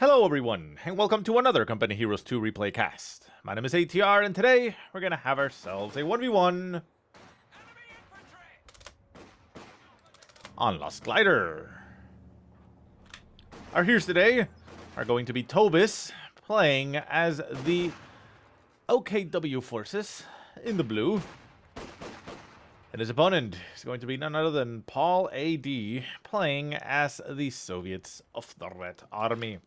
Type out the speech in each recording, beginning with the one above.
Hello everyone, and welcome to another Company Heroes 2 replay cast. My name is ATR, and today we're gonna have ourselves a 1v1 on Lost Glider. Our heroes today are going to be Tobis, playing as the OKW forces in the blue. And his opponent is going to be none other than HOI-PauL.a.D, playing as the Soviets of the Red Army.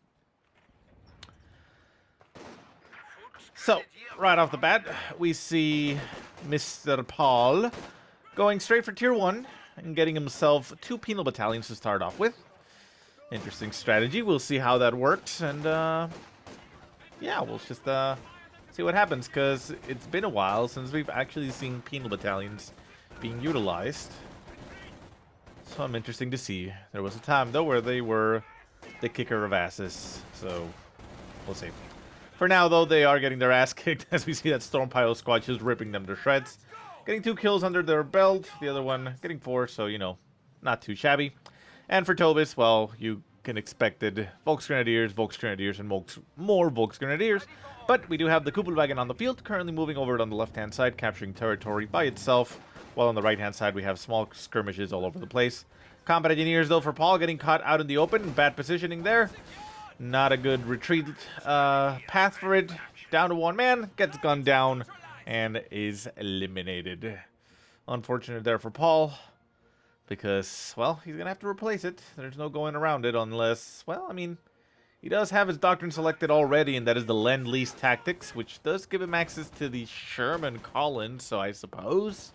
So, right off the bat, we see Mr. Paul going straight for tier 1 and getting himself 2 penal battalions to start off with. Interesting strategy. We'll see how that works, and yeah, we'll just see what happens, because it's been a while since we've actually seen penal battalions being utilized. So I'm interesting to see. There was a time, though, where they were the kicker of asses, so we'll see. For now, though, they are getting their ass kicked, as we see that HOI-PauL squad just ripping them to shreds. Getting 2 kills under their belt, the other one getting 4, so, you know, not too shabby. And for Tobis, well, you can expect it. Volksgrenadiers, and more Volksgrenadiers. But we do have the CoH2 on the field, currently moving over it on the left-hand side, capturing territory by itself, while on the right-hand side we have small skirmishes all over the place. Combat Engineers, though, for Paul, getting caught out in the open. Bad positioning there. Not a good retreat path for it. Down to 1 man, gets gunned down, and is eliminated. Unfortunate there for Paul, because, well, he's going to have to replace it. There's no going around it unless, well, I mean, he does have his Doctrine selected already, and that is the Lease tactics, which does give him access to the Sherman Collins, so I suppose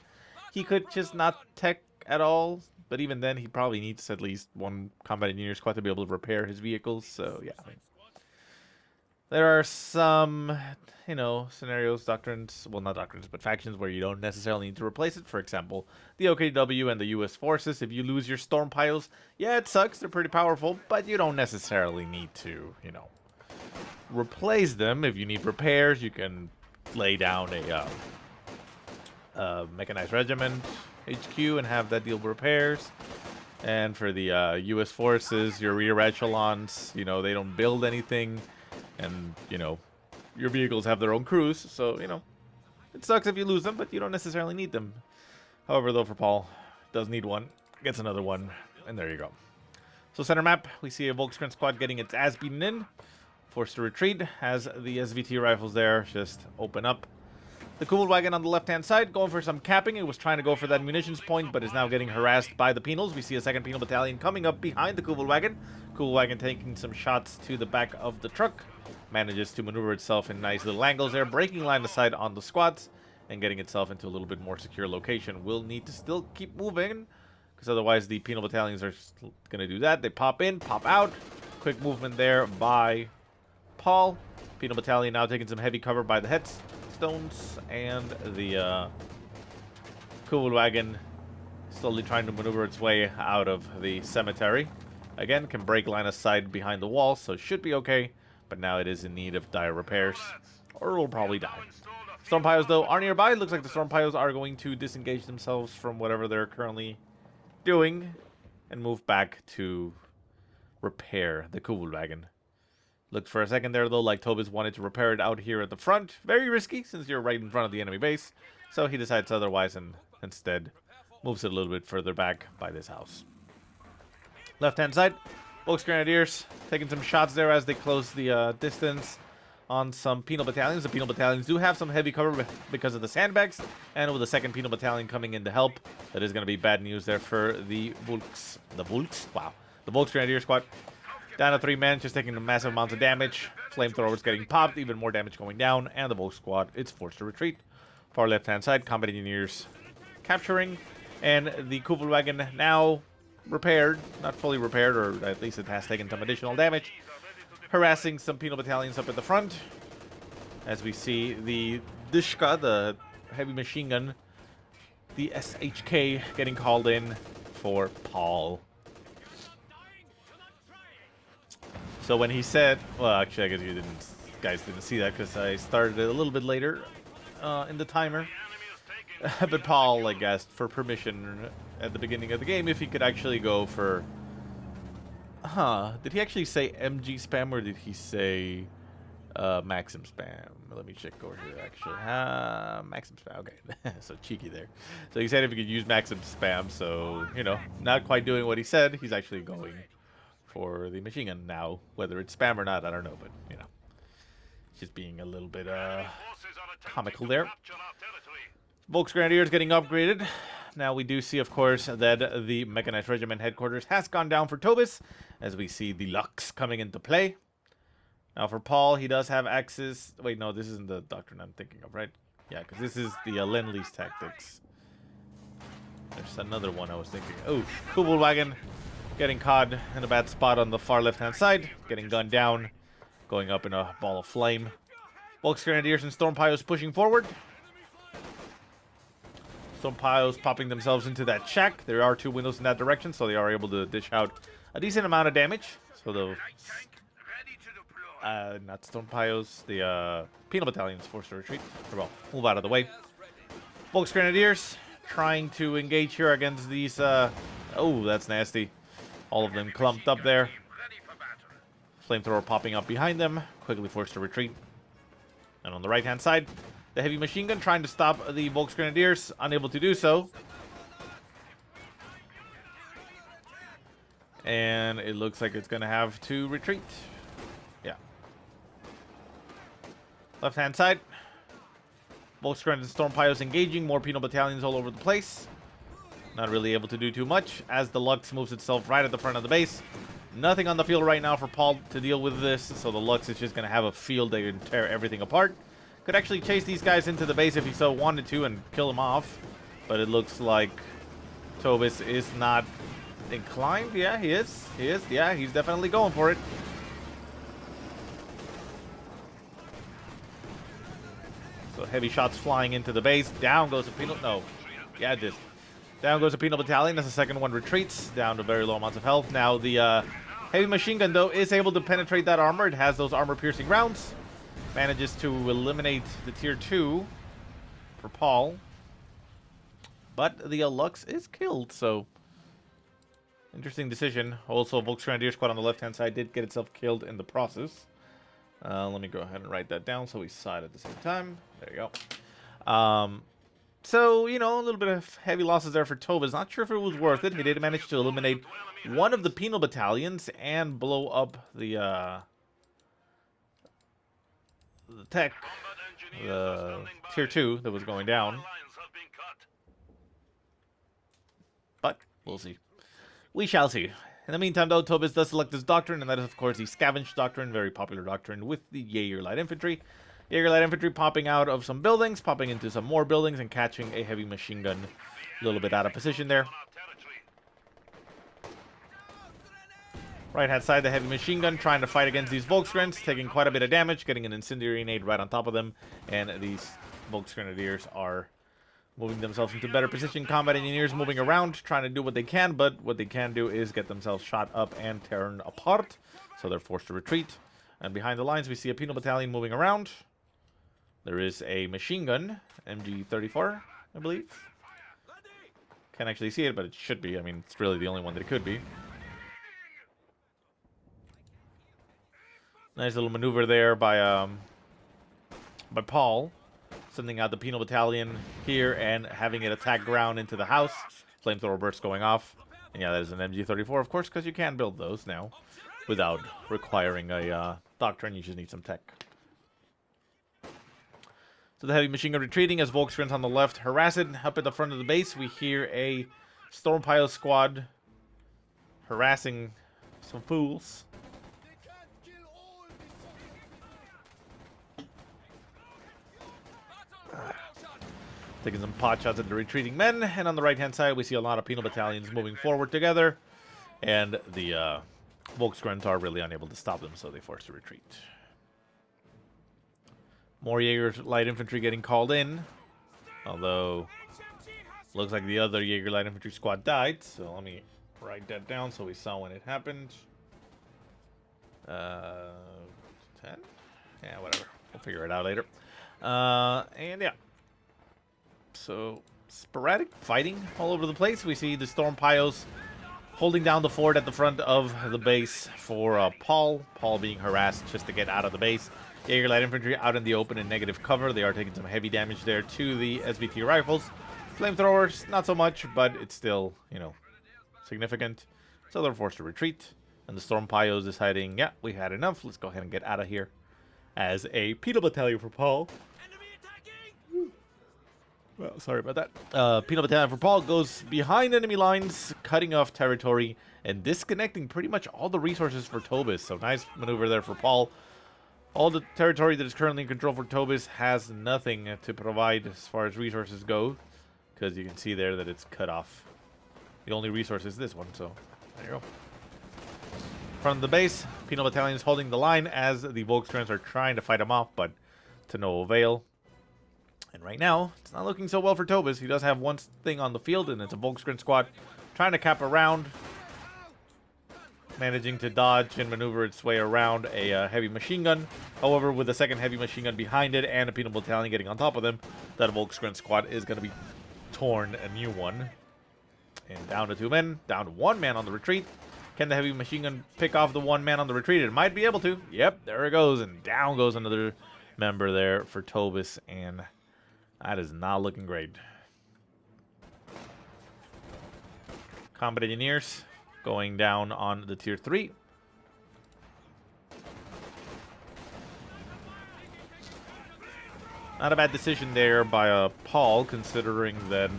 he could just not tech at all. But even then, he probably needs at least 1 combat engineer squad to be able to repair his vehicles. So, yeah. I mean, there are some, you know, scenarios, doctrines, well, not doctrines, but factions where you don't necessarily need to replace it. For example, the OKW and the US forces. If you lose your HOI-PauLs, yeah, it sucks. They're pretty powerful, but you don't necessarily need to, you know, replace them. If you need repairs, you can lay down a mechanized regiment HQ and have that deal with repairs. And for the US forces, your rear echelons, you know, they don't build anything, and, you know, your vehicles have their own crews, so, you know, it sucks if you lose them, but you don't necessarily need them. However, though, for Paul, does need 1, gets another 1, and there you go. So center map, we see a Volksgren squad getting its ass beaten in, forced to retreat, as the SVT rifles there just open up. The CoH2 on the left-hand side, going for some capping. It was trying to go for that munitions point, but is now getting harassed by the penals. We see a 2nd penal battalion coming up behind the CoH2. CoH2 taking some shots to the back of the truck. Manages to maneuver itself in nice little angles there, breaking line of sight on the squads, and getting itself into a little bit more secure location. Will need to still keep moving, because otherwise the penal battalions are going to do that. They pop in, pop out. Quick movement there by Paul. Penal battalion now taking some heavy cover by the heads. And the CoH2 slowly trying to maneuver its way out of the cemetery. Again, can break line of sight behind the wall, so should be okay. But now it is in need of dire repairs, or will probably die. HOI-PauLs, though, are nearby. Looks like the HOI-PauLs are going to disengage themselves from whatever they're currently doing and move back to repair the CoH2. Looked for a second there, though, like Tobis wanted to repair it out here at the front. Very risky, since you're right in front of the enemy base. So he decides otherwise and instead moves it a little bit further back by this house. Left-hand side, Volksgrenadiers taking some shots there as they close the distance on some penal battalions. The penal battalions do have some heavy cover because of the sandbags. And with the 2nd penal battalion coming in to help, that is going to be bad news there for the Volks. Wow. The Volksgrenadier squad. Down to 3 men, just taking a massive amounts of damage. Flamethrowers getting popped, even more damage going down, and the Volk squad, it's forced to retreat. Far left-hand side, combat engineers capturing, and the CoH2 now repaired, not fully repaired, or at least it has taken some additional damage, harassing some penal battalions up at the front. As we see the Dishka, the heavy machine gun, the SHK getting called in for Paul. So when he said, well, actually, I guess you guys didn't see that because I started it a little bit later in the timer. But Paul, like, asked for permission at the beginning of the game if he could actually go for Huh. Did he actually say MG spam or did he say Maxim spam? Let me check over here actually. Maxim spam. Okay. So cheeky there. So he said if he could use Maxim spam, so, you know, not quite doing what he said. He's actually going for the machine gun now. Whether it's spam or not, I don't know, but, you know. Just being a little bit comical there. Volksgrenadiers getting upgraded. Now we do see, of course, that the Mechanized Regiment headquarters has gone down for Tobis, as we see the Lux coming into play. Now for Paul, he does have access. Wait, no, this isn't the Doctrine I'm thinking of, right? Yeah, because this is the Lend-Lease tactics. There's another one I was thinking. Oh, Kubelwagen getting caught in a bad spot on the far left-hand side, getting gunned down, going up in a ball of flame. Volksgrenadiers and Stormpios pushing forward. Stormpios popping themselves into that shack. There are 2 windows in that direction, so they are able to dish out a decent amount of damage. So the not Stormpios, the Penal Battalion's forced to retreat. Or, well, move out of the way. Volksgrenadiers trying to engage here against these. Oh, that's nasty. All of them clumped up there. Flamethrower popping up behind them, quickly forced to retreat. And on the right-hand side, the heavy machine gun trying to stop the Volksgrenadiers, unable to do so. And it looks like it's going to have to retreat. Yeah. Left-hand side. Volksgren and Stormpios engaging. More Penal Battalions all over the place. Not really able to do too much as the Lux moves itself right at the front of the base. Nothing on the field right now for Paul to deal with this. So the Lux is just going to have a field that can tear everything apart. Could actually chase these guys into the base if he so wanted to and kill them off. But it looks like Tobis is not inclined. Yeah, he is. He is. Yeah, he's definitely going for it. So heavy shots flying into the base. Down goes a Penal. No. Yeah, it did. Down goes a Penal Battalion as the second one retreats down to very low amounts of health. Now the heavy machine gun, though, is able to penetrate that armor. It has those armor-piercing rounds. Manages to eliminate the tier 2 for Paul. But the Lux is killed, so interesting decision. Also, Volksgrenadier squad on the left-hand side did get itself killed in the process. Let me go ahead and write that down so we saw it at the same time. There you go. So, you know, a little bit of heavy losses there for Tobis. Not sure if it was worth it. He did manage to eliminate one of the Penal Battalions and blow up the tech, the tier 2 that was going down. But we'll see. We shall see. In the meantime, though, Tobis does select this Doctrine, and that is, of course, the Scavenge Doctrine, very popular Doctrine with the Jaeger Light Infantry. Jaeger Light Infantry popping out of some buildings, popping into some more buildings, and catching a heavy machine gun a little bit out of position there. Right-hand side, the heavy machine gun trying to fight against these Volksgrens, taking quite a bit of damage, getting an incendiary nade right on top of them, and these Volksgrenadiers are moving themselves into better position. Combat engineers moving around, trying to do what they can, but what they can do is get themselves shot up and torn apart, so they're forced to retreat. And behind the lines, we see a Penal Battalion moving around. There is a machine gun, MG34, I believe. Can't actually see it, but it should be. I mean, it's really the only one that it could be. Nice little maneuver there by Paul, sending out the Penal Battalion here and having it attack ground into the house. Flamethrower bursts going off. And yeah, that is an MG34, of course, because you can build those now without requiring a Doctrine. You just need some tech. So the heavy machine gun retreating as Volksgrens on the left harass it. Up at the front of the base, we hear a Stormpile squad harassing some fools. Taking some pot shots at the retreating men. And on the right-hand side, we see a lot of Penal Battalions moving forward together. And the Volksgrens are really unable to stop them, so they force to retreat. More Jaeger Light Infantry getting called in. Although, looks like the other Jaeger Light Infantry squad died. So let me write that down so we saw when it happened. 10? Yeah, whatever. We'll figure it out later. And yeah. So, sporadic fighting all over the place. We see the Stormpios holding down the fort at the front of the base for Paul. Paul being harassed just to get out of the base. Jaeger light infantry out in the open in negative cover. They are taking some heavy damage there to the SVT rifles. Flamethrowers, not so much, but it's still, you know, significant. So they're forced to retreat. And the Storm Pio is deciding, yeah, we had enough. Let's go ahead and get out of here. As a penal battalion for Paul. Well, sorry about that. Penal battalion for Paul goes behind enemy lines, cutting off territory and disconnecting pretty much all the resources for Tobis. So nice maneuver there for Paul. All the territory that is currently in control for Tobis has nothing to provide as far as resources go, because you can see there that it's cut off. The only resource is this one, so there you go. From the base, Penal Battalion is holding the line as the Volkskrans are trying to fight him off, but to no avail. And right now, it's not looking so well for Tobis. He does have one thing on the field, and it's a Volkskran squad trying to cap around, managing to dodge and maneuver its way around a heavy machine gun. However, with a second heavy machine gun behind it and a Penal Battalion getting on top of them, that Volkskran squad is going to be torn a new one. And down to 2 men, down to 1 man on the retreat. Can the heavy machine gun pick off the 1 man on the retreat? It might be able to. Yep, there it goes. And down goes another member there for Tobis. And that is not looking great. Combat engineers going down on the tier 3. Not a bad decision there by Paul, considering that,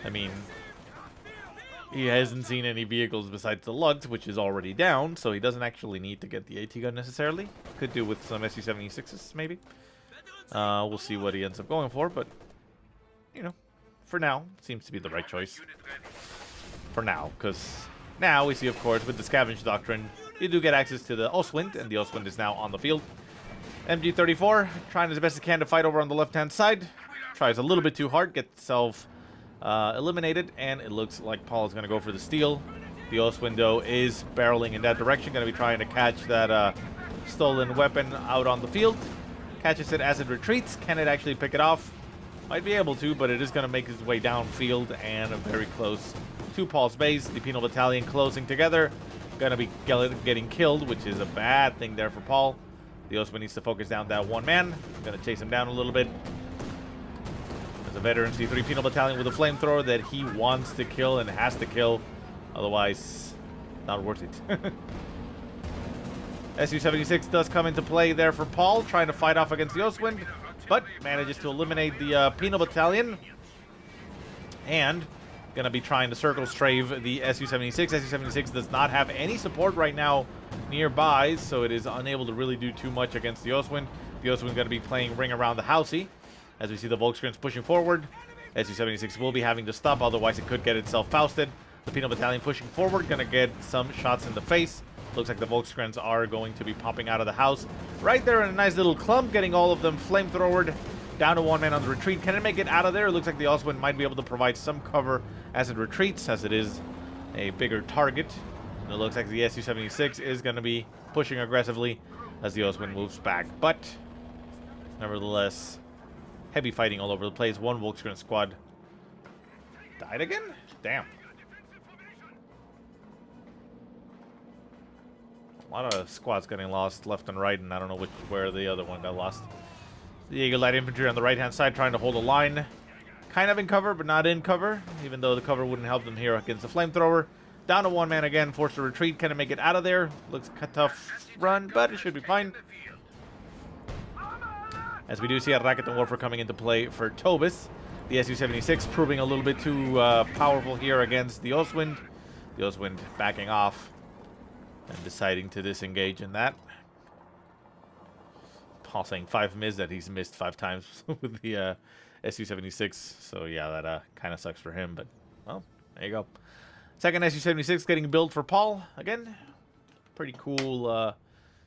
I mean, he hasn't seen any vehicles besides the Lugs, which is already down, so he doesn't actually need to get the AT gun necessarily. Could do with some SU-76s, maybe. We'll see what he ends up going for, but, you know, for now, seems to be the right choice. For now, because now we see, of course, with the Scavenge Doctrine, you do get access to the Ostwind, and the Ostwind is now on the field. MG-34, trying as best it can to fight over on the left-hand side. Tries a little bit too hard, gets itself eliminated, and it looks like Paul is going to go for the steal. The Ostwind is barreling in that direction, going to be trying to catch that stolen weapon out on the field. Catches it as it retreats. Can it actually pick it off? Might be able to, but it is going to make its way downfield and very close to Paul's base. The Penal Battalion closing together. Going to be getting killed, which is a bad thing there for Paul. The Ostwind needs to focus down that 1 man. Going to chase him down a little bit. There's a veteran C3 Penal Battalion with a flamethrower that he wants to kill and has to kill. Otherwise, not worth it. SU-76 does come into play there for Paul, trying to fight off against the Ostwind, but manages to eliminate the Penal Battalion. And going to be trying to circle strafe the SU-76. SU-76 does not have any support right now nearby, so it is unable to really do too much against the Ostwind. The Ostwind going to be playing ring around the housey, as we see the Volkskrans pushing forward. SU-76 will be having to stop, otherwise it could get itself fausted. The Penal Battalion pushing forward, going to get some shots in the face. Looks like the Volkskrans are going to be popping out of the house. Right there in a nice little clump, getting all of them flamethrowered. Down to 1 man on the retreat. Can it make it out of there? It looks like the Ostwind might be able to provide some cover as it retreats, as it is a bigger target. And it looks like the SU-76 is going to be pushing aggressively as the Ostwind moves back. But, nevertheless, heavy fighting all over the place. 1 Volkskran squad died again? Damn. A lot of squads getting lost left and right, and I don't know where the other one got lost. The Jaeger light infantry on the right-hand side trying to hold a line. Kind of in cover, but not in cover, even though the cover wouldn't help them here against the flamethrower. Down to 1 man again, forced to retreat. Can it make it out of there? Looks a tough run, but it should be fine. As we do see a Racket and Warfare coming into play for Tobis. The SU-76 proving a little bit too powerful here against the Ostwind. The Ostwind backing off and deciding to disengage in that. Paul saying 5 miss, that he's missed 5 times with the SU-76. So yeah, that kind of sucks for him, but well, there you go. Second SU-76 getting built for Paul. Again, pretty cool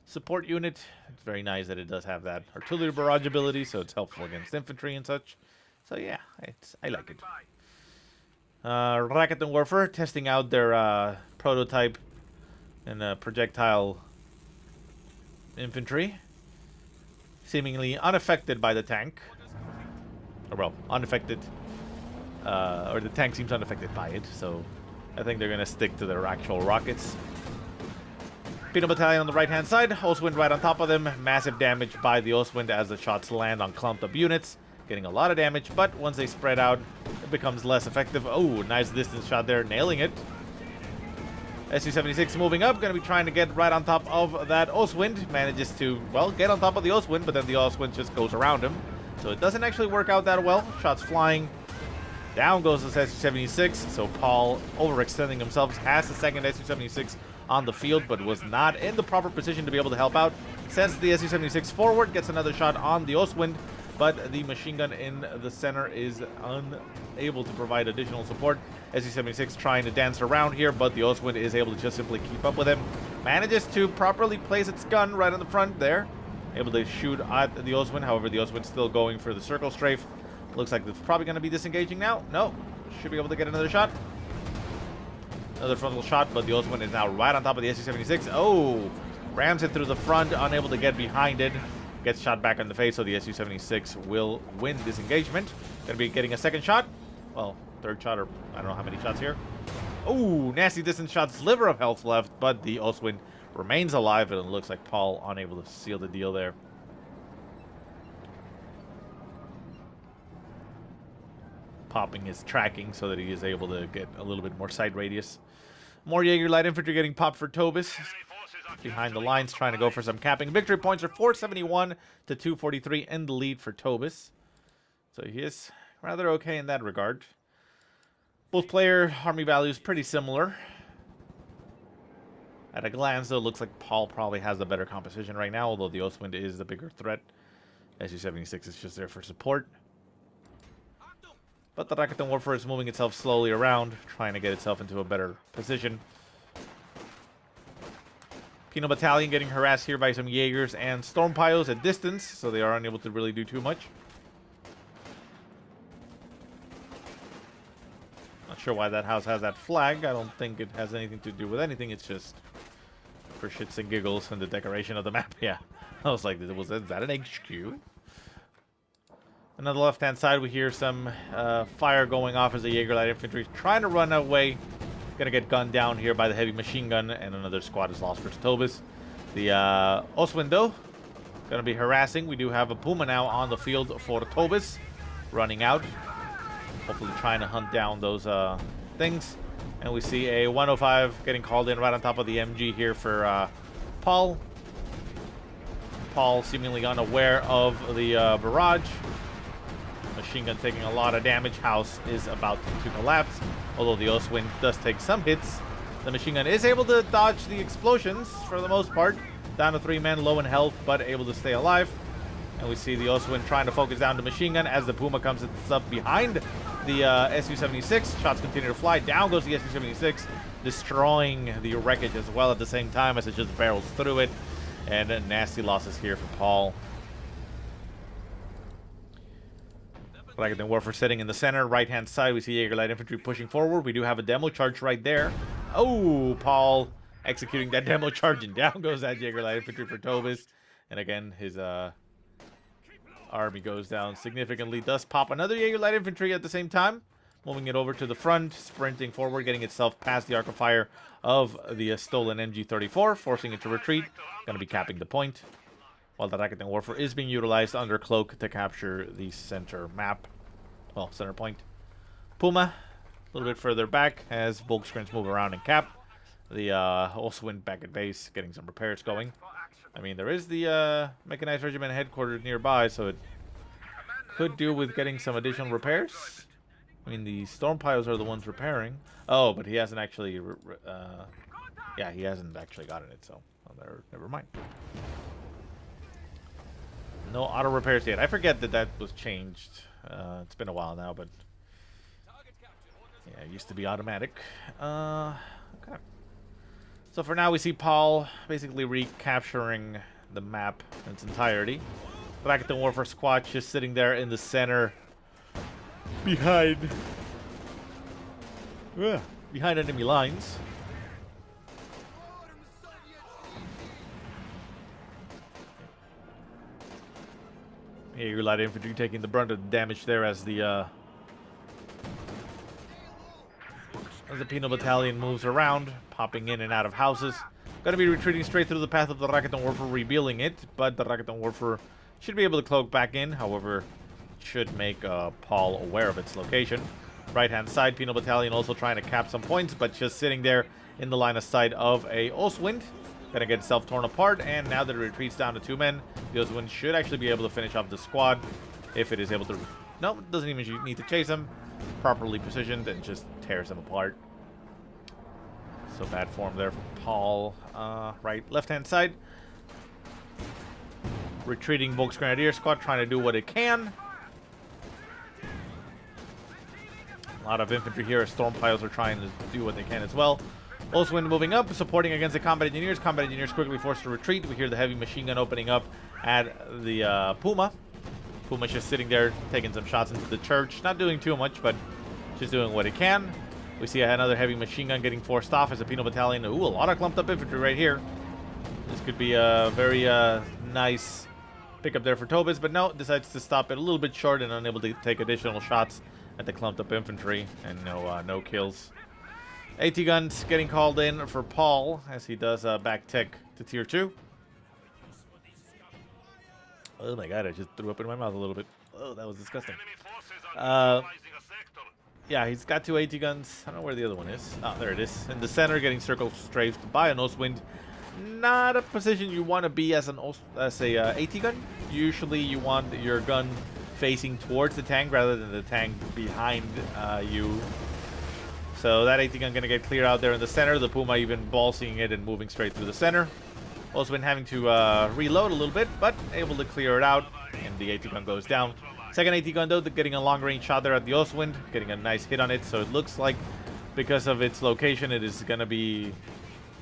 support unit. It's very nice that it does have that artillery barrage ability, so it's helpful against infantry and such. So yeah, I like it. Racket and Warfare testing out their prototype and projectile infantry, seemingly unaffected by the tank, or well, unaffected, or the tank seems unaffected by it, so I think they're going to stick to their actual rockets. Peanut Battalion on the right-hand side. Ostwind right on top of them. Massive damage by the Ostwind as the shots land on clumped up units. Getting a lot of damage, but once they spread out, it becomes less effective. Oh, nice distance shot there, nailing it. Su-76 moving up, going to be trying to get right on top of that Ostwind. Manages to, well, get on top of the Ostwind, but then the Ostwind just goes around him. So it doesn't actually work out that well. Shots flying. Down goes the Su-76. So Paul, overextending himself, has the second Su-76 on the field, but was not in the proper position to be able to help out. Sends the Su-76 forward, gets another shot on the Ostwind, but the machine gun in the center is unable to provide additional support. Su-76 trying to dance around here, but the Ostwind is able to just simply keep up with him. Manages to properly place its gun right in the front there. Able to shoot at the Ostwind, however the Ostwind still going for the circle strafe. Looks like it's probably going to be disengaging now. No, should be able to get another shot. Another frontal shot, but the Ostwind is now right on top of the Su-76. Oh, rams it through the front, unable to get behind it. Gets shot back in the face, so the Su-76 will win this engagement. Going to be getting a second shot. Well, third shot, or I don't know how many shots here. Oh, nasty distance shot, sliver of health left, but the Ostwind remains alive, and it looks like Paul unable to seal the deal there. Popping his tracking so that he is able to get a little bit more sight radius. More Jaeger light infantry getting popped for Tobis. Behind the lines, trying to go for some capping. Victory points are 471 to 243 in the lead for Tobis. So he is rather okay in that regard. Both player army values pretty similar. At a glance, though, it looks like Paul probably has the better composition right now, although the Ostwind is the bigger threat. Su-76 is just there for support. But the Rakuten Warfare is moving itself slowly around, trying to get itself into a better position. Peanut Battalion getting harassed here by some Jaegers and Stormpiles at distance, so they are unable to really do too much. Not sure why that house has that flag. I don't think it has anything to do with anything. It's just for shits and giggles and the decoration of the map. Yeah, I was like, is that an HQ? And on the left-hand side, we hear some fire going off as the Jaeger Light Infantry is trying to run away. Gonna get gunned down here by the heavy machine gun, and another squad is lost for Tobis. The Ostwind, though, gonna be harassing. We do have a Puma now on the field for Tobis, running out. Hopefully trying to hunt down those things. And we see a 105 getting called in right on top of the MG here for Paul. Paul seemingly unaware of the barrage. Machine gun taking a lot of damage. House is about to collapse. Although the Ostwind does take some hits. The machine gun is able to dodge the explosions for the most part. Down to 3 men, low in health, but able to stay alive. And we see the Ostwind trying to focus down the machine gun as the Puma comes up behind the Su-76. Shots continue to fly. Down goes the Su-76, destroying the wreckage as well at the same time as it just barrels through it. And nasty losses here for Paul. Rakuten Warfare sitting in the center. Right-hand side, we see Jaeger Light Infantry pushing forward. We do have a demo charge right there. Oh, Paul executing that demo charge, and down goes that Jaeger Light Infantry for Tobis. And again, his army goes down significantly. Does pop another Jaeger Light Infantry at the same time. Moving it over to the front, sprinting forward, getting itself past the arc of fire of the stolen MG-34, forcing it to retreat. Going to be capping the point. While the Rakuten Warfare is being utilized under cloak to capture the center map. Well, center point. Puma, a little bit further back as Volkskrans move around and cap. The Ostwind back at base, getting some repairs going. I mean, there is the Mechanized Regiment headquarters nearby, so it could do with getting some additional repairs. I mean, the Stormpiles are the ones repairing. Oh, but he hasn't actually... yeah, he hasn't actually gotten it, so well, never mind. No auto repairs yet. I forget that that was changed. It's been a while now, but yeah, it used to be automatic. Okay. So for now, we see Paul basically recapturing the map in its entirety. Rakuten Warfare squad just sitting there in the center, behind enemy lines. Jaeger Light Infantry taking the brunt of the damage there as the as the Penal Battalion moves around, popping in and out of houses. Going to be retreating straight through the path of the Rakuten Warfare, revealing it, but the Rakuten Warfare should be able to cloak back in. However, should make Paul aware of its location. Right-hand side, Penal Battalion also trying to cap some points, but just sitting there in the line of sight of a Ostwind. Gonna get itself torn apart, and now that it retreats down to 2 men, the Ostwind should actually be able to finish off the squad if it is able to. No, it doesn't even need to chase him. Properly positioned and just tears them apart. So bad form there from Paul. Right, left-hand side. Retreating Volksgrenadier squad trying to do what it can. A lot of infantry here as storm piles are trying to do what they can as well. Ostwind moving up, supporting against the combat engineers. Combat engineers quickly forced to retreat. We hear the heavy machine gun opening up at the Puma. Puma's just sitting there taking some shots into the church. Not doing too much, but just doing what it can. We see another heavy machine gun getting forced off as a Penal Battalion. Ooh, a lot of clumped up infantry right here. This could be a very nice pickup there for Tobis, but no, decides to stop it a little bit short and unable to take additional shots at the clumped up infantry, and no kills. AT guns getting called in for Paul as he does back tech to tier 2. Oh my god, I just threw up in my mouth a little bit. Oh, that was disgusting. Yeah, he's got 2 AT guns. I don't know where the other one is. Oh, there it is. In the center, getting circle strafed by an Ostwind. Not a position you want to be as an AT gun. Usually you want your gun facing towards the tank rather than the tank behind you. So that AT gun going to get cleared out there in the center. The Puma even ball-seeing it and moving straight through the center. Also been having to reload a little bit, but able to clear it out, and the AT gun goes down. Second AT gun though, getting a long-range shot there at the Ostwind, getting a nice hit on it. So it looks like because of its location, it is going to be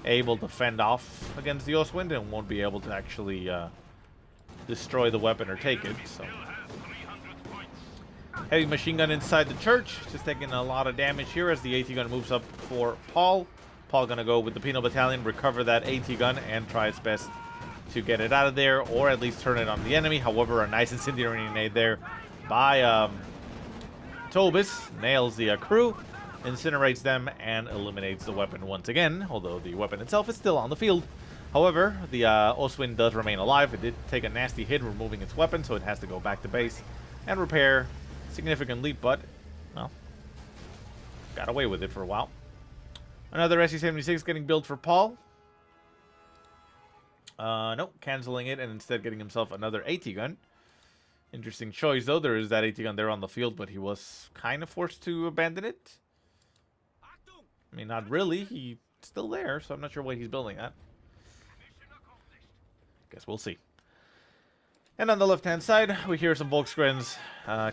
able to fend off against the Ostwind and won't be able to actually destroy the weapon or take it. So heavy machine gun inside the church, just taking a lot of damage here as the AT gun moves up for Paul. Paul gonna go with the Penal Battalion, recover that AT gun, and try its best to get it out of there, or at least turn it on the enemy. However, a nice incendiary grenade there by Tobis nails the crew, incinerates them, and eliminates the weapon once again, although the weapon itself is still on the field. However, the Ostwind does remain alive. It did take a nasty hit removing its weapon, so it has to go back to base and repair significantly, but, well, got away with it for a while. Another SC-76 getting built for Paul. Nope, canceling it and instead getting himself another AT gun. Interesting choice, though. There is that AT gun there on the field, but he was kind of forced to abandon it. I mean, not really. He's still there, so I'm not sure why he's building that. Guess we'll see. And on the left-hand side, we hear some Volksgrens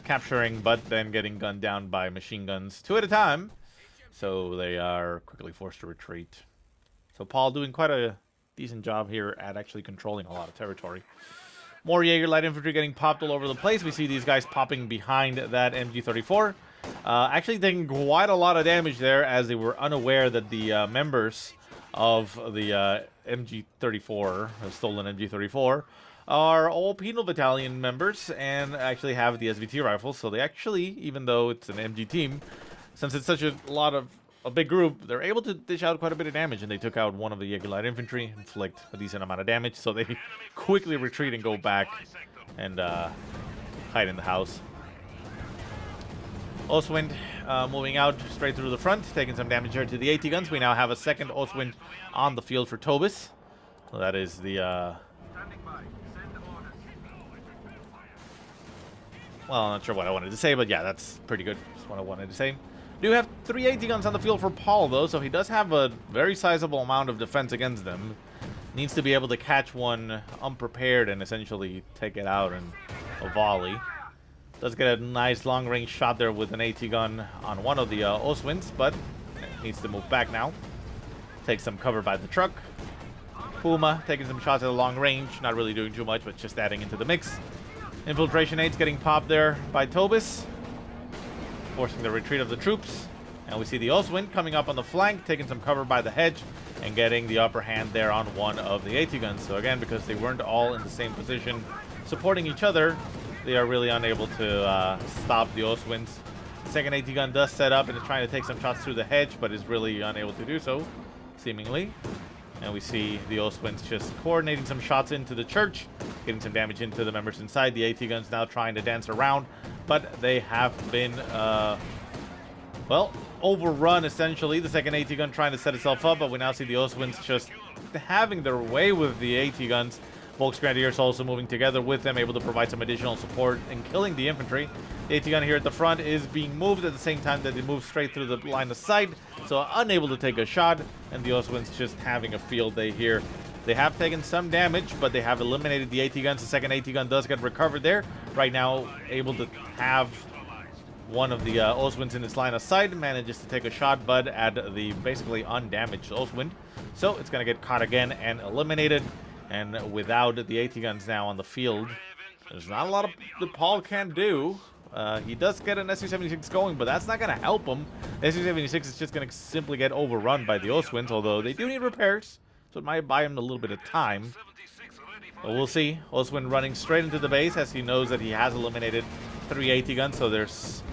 capturing, but then getting gunned down by machine guns 2 at a time. So they are quickly forced to retreat. So Paul doing quite a decent job here at actually controlling a lot of territory. More Jaeger light infantry getting popped all over the place. We see these guys popping behind that MG34. Actually taking quite a lot of damage there as they were unaware that the members of the MG34, the stolen MG34, are all Penal Battalion members and actually have the SVT rifles. So they actually, even though it's an MG team, since it's such a big group, they're able to dish out quite a bit of damage, and they took out one of the Jaeger light infantry, inflict a decent amount of damage, so they quickly retreat and go back and hide in the house. Ostwind moving out straight through the front, taking some damage here to the AT guns. We now have a second Ostwind on the field for Tobis. So that is the well, I'm not sure what I wanted to say, but yeah, that's pretty good. That's what I wanted to say. Do have 3 AT guns on the field for Paul, though, so he does have a very sizable amount of defense against them. Needs to be able to catch one unprepared and essentially take it out in a volley. Does get a nice long-range shot there with an AT gun on one of the Ostwinds, but needs to move back now. Take some cover by the truck. Puma taking some shots at a long range, not really doing too much, but just adding into the mix. Infiltration aids getting popped there by Tobis, forcing the retreat of the troops. And we see the Ostwind coming up on the flank, taking some cover by the hedge, and getting the upper hand there on one of the AT guns. So again, because they weren't all in the same position supporting each other, they are really unable to stop the Ostwinds. Second AT gun does set up and is trying to take some shots through the hedge, but is really unable to do so, seemingly. And we see the Oswins just coordinating some shots into the church, getting some damage into the members inside. The AT guns now trying to dance around, but they have been, well, overrun, essentially. The second AT gun trying to set itself up, but we now see the Oswins just having their way with the AT guns. Volk's Grenadiers also moving together with them, able to provide some additional support and killing the infantry. The AT gun here at the front is being moved at the same time that they move straight through the line of sight, so unable to take a shot, and the Oswins just having a field day here. They have taken some damage, but they have eliminated the AT guns. The second AT gun does get recovered there. Right now, able to have one of the Oswins in its line of sight, manages to take a shot, but at the basically undamaged Oswind. So it's going to get caught again and eliminated. And without the AT guns now on the field, there's not a lot of that Paul can do. He does get an Su-76 going, but that's not going to help him. The Su-76 is just going to simply get overrun by the Oswins, although they do need repairs, so it might buy him a little bit of time. But we'll see. Oswin running straight into the base as he knows that he has eliminated 3 AT guns, so there's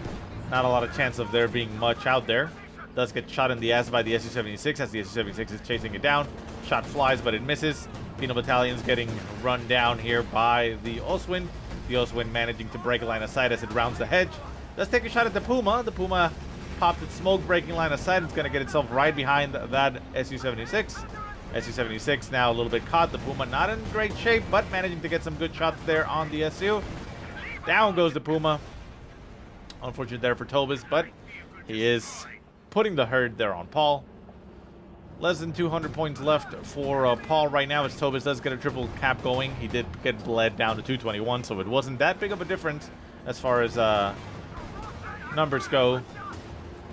not a lot of chance of there being much out there. Does get shot in the ass by the Su-76 as the Su-76 is chasing it down. Shot flies, but it misses. Penal Battalion's getting run down here by the Oswin. The Oswin managing to break a line of sight as it rounds the hedge. Does take a shot at the Puma. The Puma popped its smoke breaking line of sight. It's going to get itself right behind that Su-76. Su-76 now a little bit caught. The Puma not in great shape, but managing to get some good shots there on the Su. Down goes the Puma. Unfortunate there for Tobis, but he is putting the herd there on Paul. Less than 200 points left for Paul right now as Tobis does get a triple cap going. He did get bled down to 221, so it wasn't that big of a difference as far as numbers go.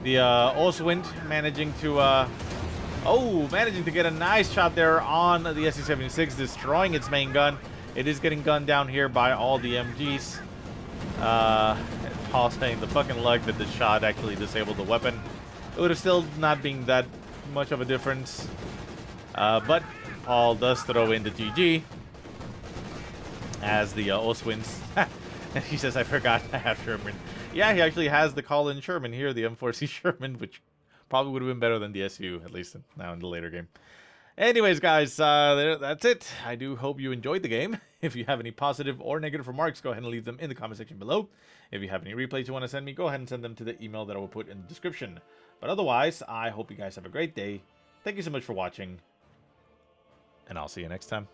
The Oswind managing to managing to get a nice shot there on the Su-76, destroying its main gun. It is getting gunned down here by all the MGs. Paul saying the fucking luck that the shot actually disabled the weapon. It would have still not been that much of a difference, but Paul does throw in the GG as the Oswins. And he says, I forgot I have Sherman. Yeah, he actually has the call-in Sherman here, the M4C Sherman, which probably would have been better than the SU, at least now in the later game. Anyways, guys, that's it. I do hope you enjoyed the game. If you have any positive or negative remarks, go ahead and leave them in the comment section below. If you have any replays you want to send me, go ahead and send them to the email that I will put in the description. But otherwise, I hope you guys have a great day. Thank you so much for watching, and I'll see you next time.